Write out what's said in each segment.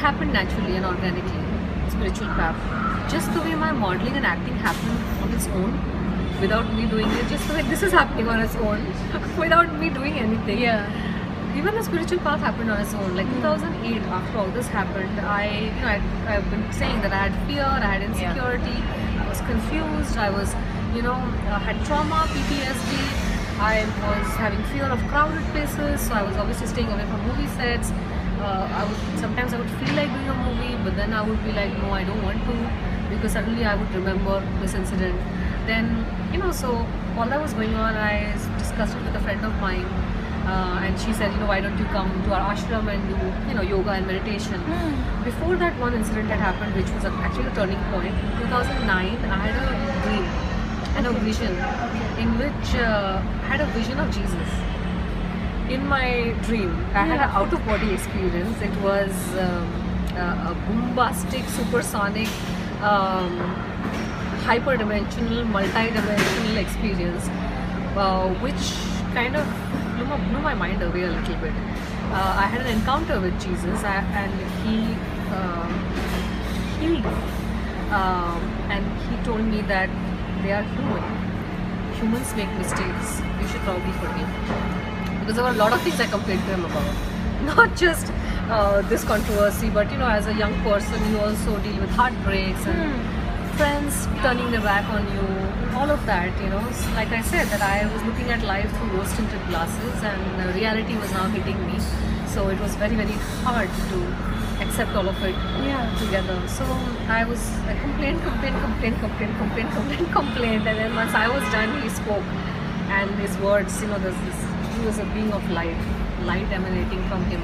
happened naturally and organically, spiritual path. Just the way my modeling and acting happened on its own, without me doing it, just the way this is happening on its own, without me doing anything. Yeah. Even the spiritual path happened on its own. Like 2008, after all this happened, I've been saying that I had fear, I had insecurity, I was confused, I was, had trauma, PTSD. I was having fear of crowded places, so I was obviously staying away from movie sets. Sometimes I would feel like doing a movie, but then I would be like, no, I don't want to, because suddenly I would remember this incident. Then, so all that was going on, I discussed it with a friend of mine, and she said, why don't you come to our ashram and do, yoga and meditation. Before that one incident had happened, which was actually a turning point. In 2009, I had a dream and a vision in which I had a vision of Jesus. In my dream, I had an out-of-body experience. It was a bombastic, supersonic, hyper-dimensional, multi-dimensional experience, which kind of blew my mind away a little bit. I had an encounter with Jesus, and he healed me, and he told me that they are human. Humans make mistakes. You should probably forgive. Because there were a lot of things I complained to him about. Not just this controversy, but as a young person, you also deal with heartbreaks and friends turning their back on you, all of that, Like I said, that I was looking at life through rose-tinted glasses, and reality was now hitting me. So it was very, very hard to accept all of it together. So I complained, and then once I was done, he spoke, and his words, he was a being of light emanating from him.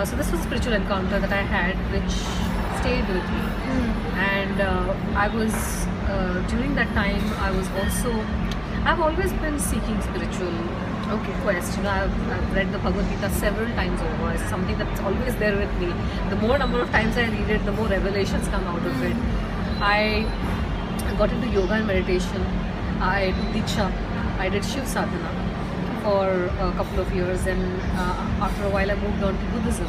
So this was a spiritual encounter that I had, which stayed with me. And I was during that time, I've always been seeking spiritual quest. I've read the Bhagavad Gita several times over. It's something that's always there with me. The more number of times I read it, the more revelations come out of it. I got into yoga and meditation. I did Diksha. I did Shiv Sadhana for a couple of years, and after a while I moved on to Buddhism.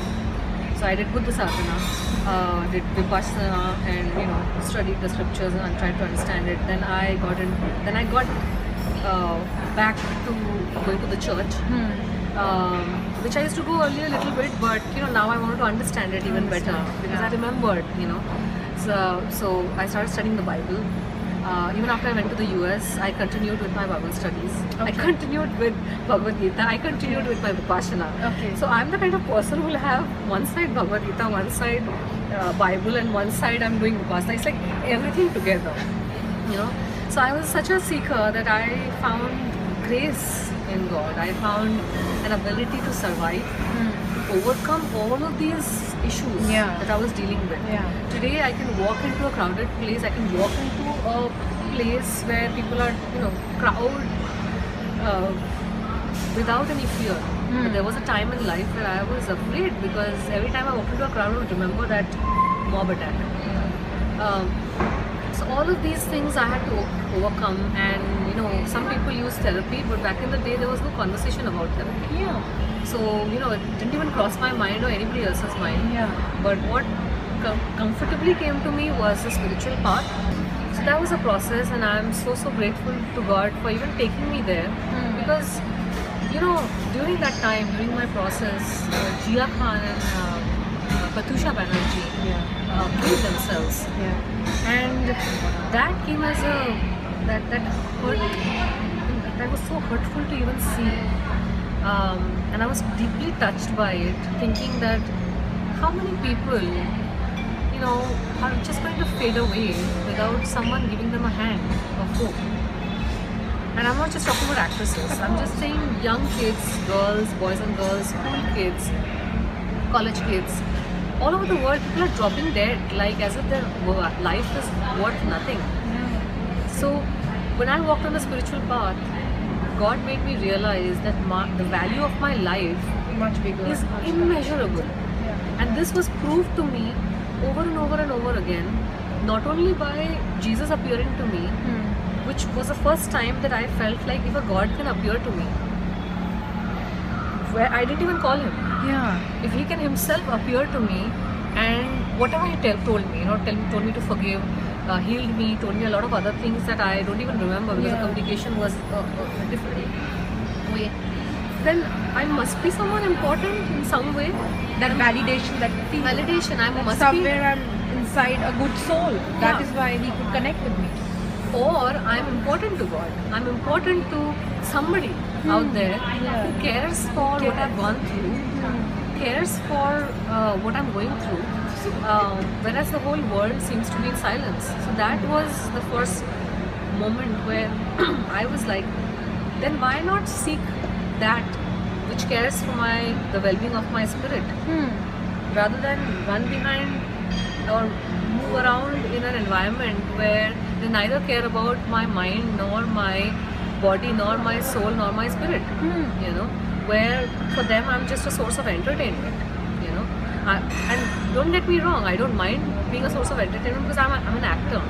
So I did Buddha Sadhana, did Vipassana, and studied the scriptures and tried to understand it. Then I got back to going to the church, which I used to go earlier a little bit, but now I wanted to understand it even better, because I remembered, So I started studying the Bible. Even after I went to the US, I continued with my Bible studies. I continued with Bhagavad Gita. I continued with my Vipassana. So I'm the kind of person who will have one side Bhagavad Gita, one side Bible, and one side I'm doing Vipassana. It's like everything together, So I was such a seeker that I found grace in God. I found an ability to survive, to overcome all of these issues that I was dealing with. Today I can walk into a crowded place, I can walk into a place where people are, crowd without any fear. But there was a time in life where I was afraid, because every time I walked into a crowd, I would remember that mob attack. So all of these things I had to overcome, and some people use therapy, but back in the day there was no conversation about therapy. So it didn't even cross my mind or anybody else's mind. But what comfortably came to me was the spiritual path. So that was a process, and I'm so grateful to God for even taking me there, because during that time, during my process, Jia Khan and Patusha Banerjee killed themselves, and that came as that hurt. That was so hurtful to even see, and I was deeply touched by it, thinking that how many people are just going to fade away without someone giving them a hand of hope. And I'm not just talking about actresses, I'm just saying young kids, girls, boys and girls, school kids, college kids, all over the world. People are dropping dead, like as if their life is worth nothing. So when I walked on the spiritual path, God made me realize that the value of my life is immeasurable. And this was proved to me over and over and over again, not only by Jesus appearing to me, which was the first time that I felt like if a God can appear to me, where I didn't even call him. If he can himself appear to me whatever he told me, told me to forgive, healed me, told me a lot of other things that I don't even remember because the communication was a different way. Then I must be someone important in some way. That validation, that feeling. Validation. I must somewhere I'm inside a good soul. That is why he could connect with me. Or I'm important to God. I'm important to somebody out there who cares for what I've gone through, cares for what I'm going through, whereas the whole world seems to be in silence. So that was the first moment where I was like, then why not seek that which cares for the well-being of my spirit, rather than run behind or move around in an environment where they neither care about my mind nor my body nor my soul nor my spirit, where for them I'm just a source of entertainment, and don't get me wrong, I don't mind being a source of entertainment because I'm an actor,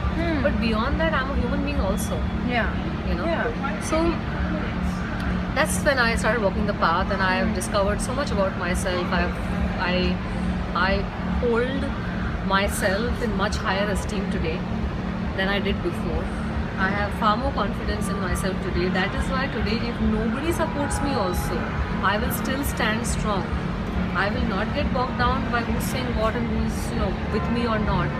but beyond that I'm a human being also. So that's when I started walking the path, and I have discovered so much about myself. I hold myself in much higher esteem today than I did before. I have far more confidence in myself today. That is why today, if nobody supports me also, I will still stand strong. I will not get bogged down by who's saying what and who's with me or not.